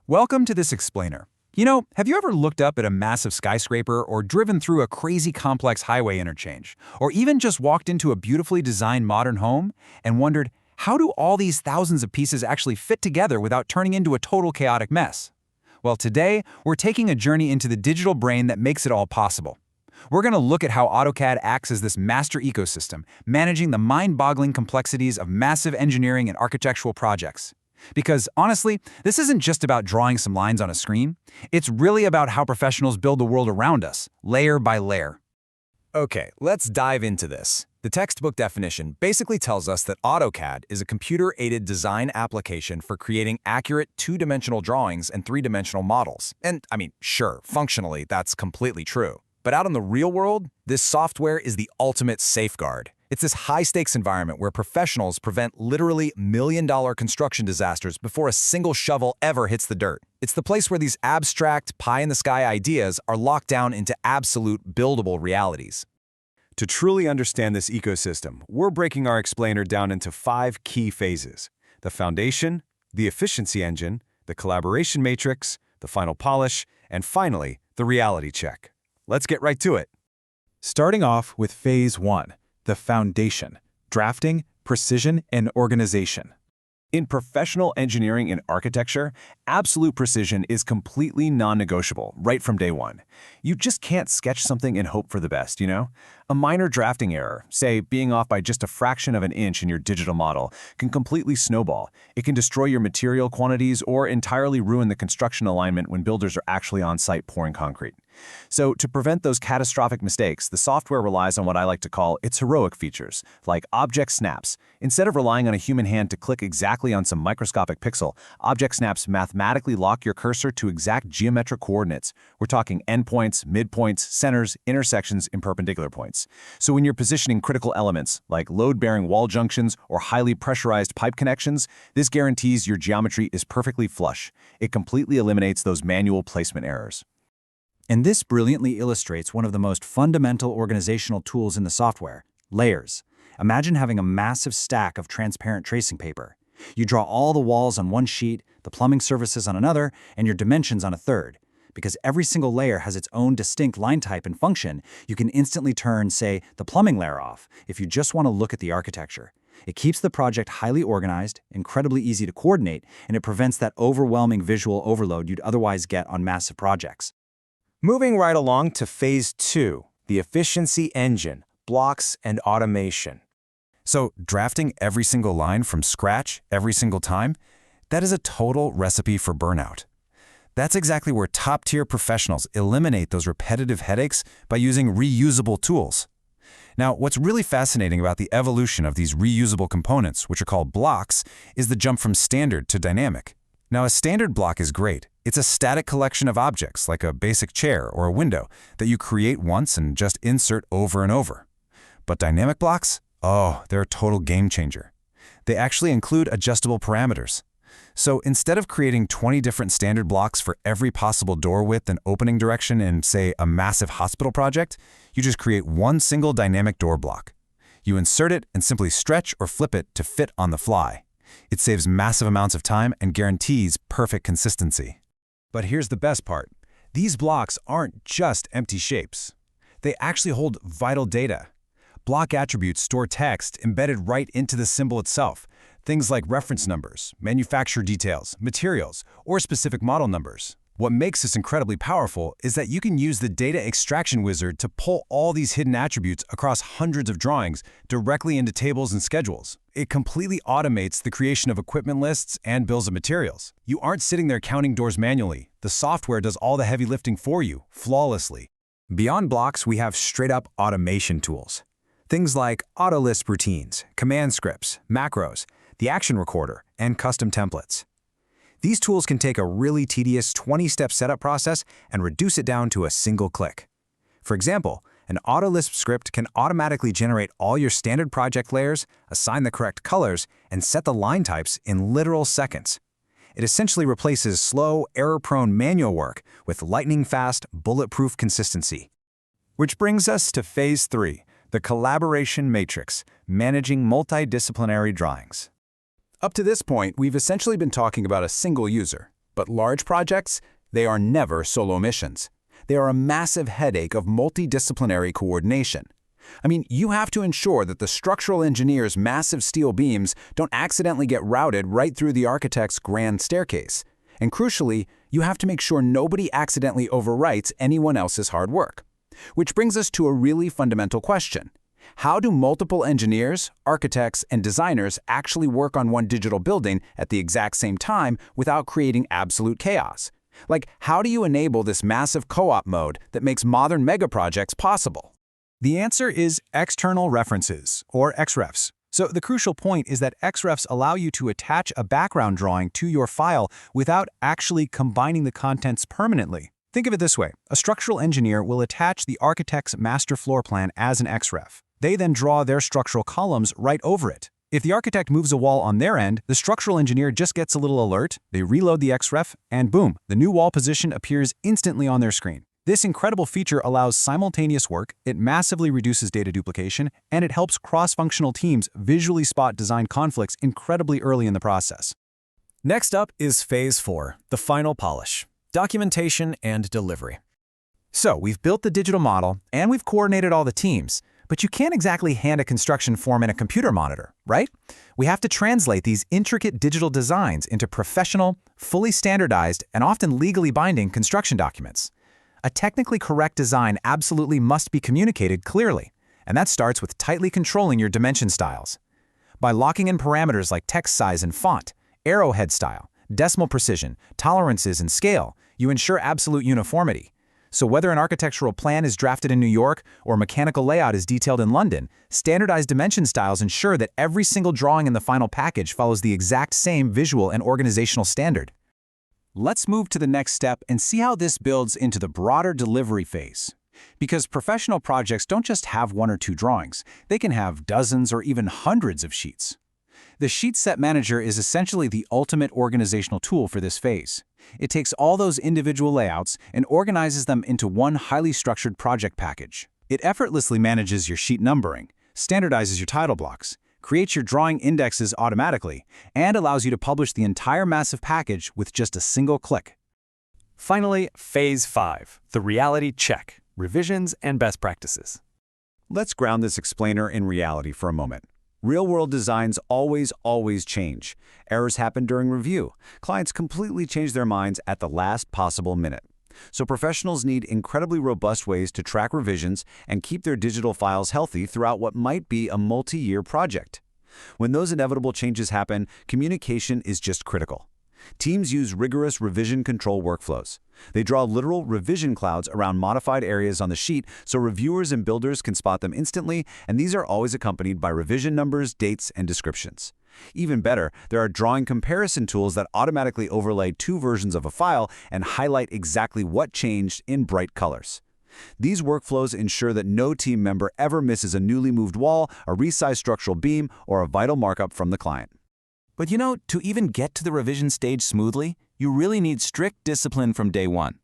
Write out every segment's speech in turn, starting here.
Welcome to this explainer. You know, have you ever looked up at a massive skyscraper or driven through a crazy complex highway interchange, or even just walked into a beautifully designed modern home and wondered, how do all these thousands of pieces actually fit together without turning into a total chaotic mess? Well, today, we're taking a journey into the digital brain that makes it all possible. We're going to look at how AutoCAD acts as this master ecosystem, managing the mind-boggling complexities of massive engineering and architectural projects. Because, honestly, this isn't just about drawing some lines on a screen. It's really about how professionals build the world around us, layer by layer. Okay, let's dive into this. The textbook definition basically tells us that AutoCAD is a computer-aided design application for creating accurate two-dimensional drawings and three-dimensional models. And, sure, functionally, that's completely true. But out in the real world, this software is the ultimate safeguard. It's this high-stakes environment where professionals prevent literally million-dollar construction disasters before a single shovel ever hits the dirt. It's the place where these abstract, pie-in-the-sky ideas are locked down into absolute buildable realities. To truly understand this ecosystem, we're breaking our explainer down into 5 key phases: the foundation, the efficiency engine, the collaboration matrix, the final polish, and finally, the reality check. Let's get right to it. Starting off with Phase 1, the foundation: drafting, precision, and organization. In professional engineering and architecture, absolute precision is completely non-negotiable right from day one. You just can't sketch something and hope for the best, you know? A minor drafting error, say being off by just a fraction of an inch in your digital model, can completely snowball. It can destroy your material quantities or entirely ruin the construction alignment when builders are actually on site pouring concrete. So to prevent those catastrophic mistakes, the software relies on what I like to call its heroic features, like object snaps. Instead of relying on a human hand to click exactly on some microscopic pixel, object snaps mathematically lock your cursor to exact geometric coordinates. We're talking endpoints, midpoints, centers, intersections, and perpendicular points. So when you're positioning critical elements, like load-bearing wall junctions or highly pressurized pipe connections, this guarantees your geometry is perfectly flush. It completely eliminates those manual placement errors. And this brilliantly illustrates one of the most fundamental organizational tools in the software: layers. Imagine having a massive stack of transparent tracing paper. You draw all the walls on one sheet, the plumbing surfaces on another, and your dimensions on a third. Because every single layer has its own distinct line type and function, you can instantly turn, say, the plumbing layer off if you just want to look at the architecture. It keeps the project highly organized, incredibly easy to coordinate, and it prevents that overwhelming visual overload you'd otherwise get on massive projects. Moving right along to Phase 2, the efficiency engine, blocks, and automation. So drafting every single line from scratch every single time, that is a total recipe for burnout. That's exactly where top-tier professionals eliminate those repetitive headaches by using reusable tools. Now, what's really fascinating about the evolution of these reusable components, which are called blocks, is the jump from standard to dynamic. Now, a standard block is great. It's a static collection of objects, like a basic chair or a window, that you create once and just insert over and over. But dynamic blocks? Oh, they're a total game changer. They actually include adjustable parameters. So instead of creating 20 different standard blocks for every possible door width and opening direction in, say, a massive hospital project, you just create one single dynamic door block. You insert it and simply stretch or flip it to fit on the fly. It saves massive amounts of time and guarantees perfect consistency. But here's the best part. These blocks aren't just empty shapes. They actually hold vital data. Block attributes store text embedded right into the symbol itself. Things like reference numbers, manufacturer details, materials, or specific model numbers. What makes this incredibly powerful is that you can use the data extraction wizard to pull all these hidden attributes across hundreds of drawings directly into tables and schedules. It completely automates the creation of equipment lists and bills of materials. You aren't sitting there counting doors manually. The software does all the heavy lifting for you, flawlessly. Beyond blocks, we have straight-up automation tools. Things like auto-list routines, command scripts, macros, the action recorder, and custom templates. These tools can take a really tedious 20-step setup process and reduce it down to a single click. For example, an AutoLisp script can automatically generate all your standard project layers, assign the correct colors, and set the line types in literal seconds. It essentially replaces slow, error-prone manual work with lightning-fast, bulletproof consistency. Which brings us to Phase 3, the collaboration matrix, managing multidisciplinary drawings. Up to this point, we've essentially been talking about a single user, But large projects, they are never solo missions. They are a massive headache of multidisciplinary coordination. I mean, you have to ensure that the structural engineer's massive steel beams don't accidentally get routed right through the architect's grand staircase. And crucially, you have to make sure nobody accidentally overwrites anyone else's hard work. Which brings us to a really fundamental question. How do multiple engineers, architects, and designers actually work on one digital building at the exact same time without creating absolute chaos? Like, how do you enable this massive co-op mode that makes modern megaprojects possible? The answer is external references, or XREFs. So the crucial point is that XREFs allow you to attach a background drawing to your file without actually combining the contents permanently. Think of it this way. A structural engineer will attach the architect's master floor plan as an XREF. They then draw their structural columns right over it. If the architect moves a wall on their end, the structural engineer just gets a little alert, they reload the XREF, and boom, the new wall position appears instantly on their screen. This incredible feature allows simultaneous work, it massively reduces data duplication, and it helps cross-functional teams visually spot design conflicts incredibly early in the process. Next up is Phase 4, the final polish, documentation and delivery. So we've built the digital model, and we've coordinated all the teams, but you can't exactly hand a construction form in a computer monitor, right? We have to translate these intricate digital designs into professional, fully standardized, and often legally binding construction documents. A technically correct design absolutely must be communicated clearly, and that starts with tightly controlling your dimension styles. By locking in parameters like text size and font, arrowhead style, decimal precision, tolerances, and scale, you ensure absolute uniformity. So whether an architectural plan is drafted in New York or mechanical layout is detailed in London, standardized dimension styles ensure that every single drawing in the final package follows the exact same visual and organizational standard. Let's move to the next step and see how this builds into the broader delivery phase. Because professional projects don't just have one or two drawings, they can have dozens or even hundreds of sheets. The Sheet Set Manager is essentially the ultimate organizational tool for this phase. It takes all those individual layouts and organizes them into one highly structured project package. It effortlessly manages your sheet numbering, standardizes your title blocks, creates your drawing indexes automatically, and allows you to publish the entire massive package with just a single click. Finally, Phase 5, the reality check, revisions and best practices. Let's ground this explainer in reality for a moment. Real-world designs always change. Errors happen during review. Clients completely change their minds at the last possible minute. So professionals need incredibly robust ways to track revisions and keep their digital files healthy throughout what might be a multi-year project. When those inevitable changes happen, communication is just critical. Teams use rigorous revision control workflows. They draw literal revision clouds around modified areas on the sheet so reviewers and builders can spot them instantly, and these are always accompanied by revision numbers, dates, and descriptions. Even better, there are drawing comparison tools that automatically overlay two versions of a file and highlight exactly what changed in bright colors. These workflows ensure that no team member ever misses a newly moved wall, a resized structural beam, or a vital markup from the client. But you know, to even get to the revision stage smoothly, you really need strict discipline from day one.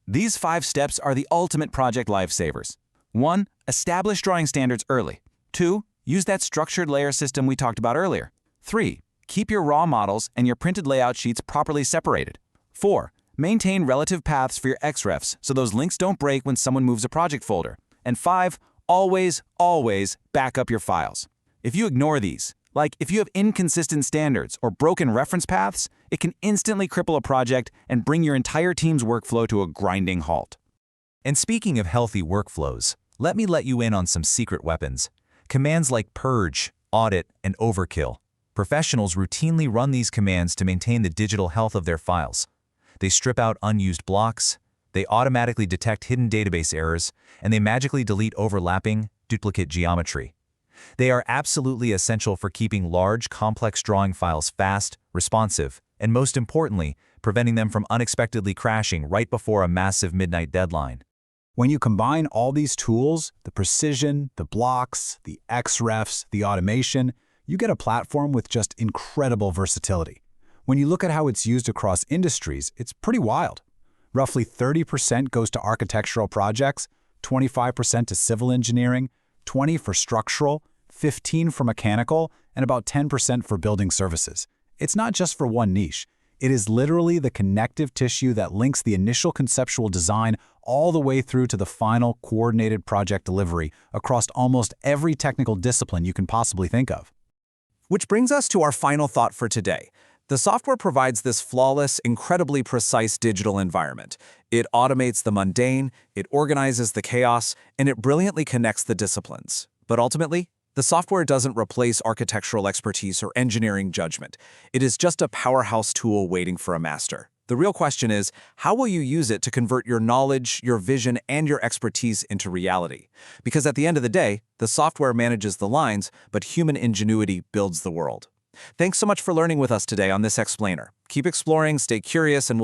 These 5 steps are the ultimate project lifesavers. 1. Establish drawing standards early. 2. Use that structured layer system we talked about earlier. 3. Keep your raw models and your printed layout sheets properly separated. 4. Maintain relative paths for your XREFs so those links don't break when someone moves a project folder. And 5. Always back up your files. If you ignore these, like if you have inconsistent standards or broken reference paths, it can instantly cripple a project and bring your entire team's workflow to a grinding halt. And speaking of healthy workflows, let me let you in on some secret weapons. Commands like purge, audit, and overkill. Professionals routinely run these commands to maintain the digital health of their files. They strip out unused blocks, they automatically detect hidden database errors, and they magically delete overlapping, duplicate geometry. They are absolutely essential for keeping large, complex drawing files fast, responsive, and most importantly, preventing them from unexpectedly crashing right before a massive midnight deadline. When you combine all these tools, the precision, the blocks, the XREFs, the automation, you get a platform with just incredible versatility. When you look at how it's used across industries, it's pretty wild. Roughly 30% goes to architectural projects, 25% to civil engineering, 20% for structural, 15% for mechanical, and about 10% for building services. It's not just for one niche. It is literally the connective tissue that links the initial conceptual design all the way through to the final coordinated project delivery across almost every technical discipline you can possibly think of. Which brings us to our final thought for today. The software provides this flawless, incredibly precise digital environment. It automates the mundane, it organizes the chaos, and it brilliantly connects the disciplines. But ultimately, the software doesn't replace architectural expertise or engineering judgment. It is just a powerhouse tool waiting for a master. The real question is, how will you use it to convert your knowledge, your vision, and your expertise into reality? Because at the end of the day, the software manages the lines, but human ingenuity builds the world. Thanks so much for learning with us today on this explainer. Keep exploring, stay curious, and we'll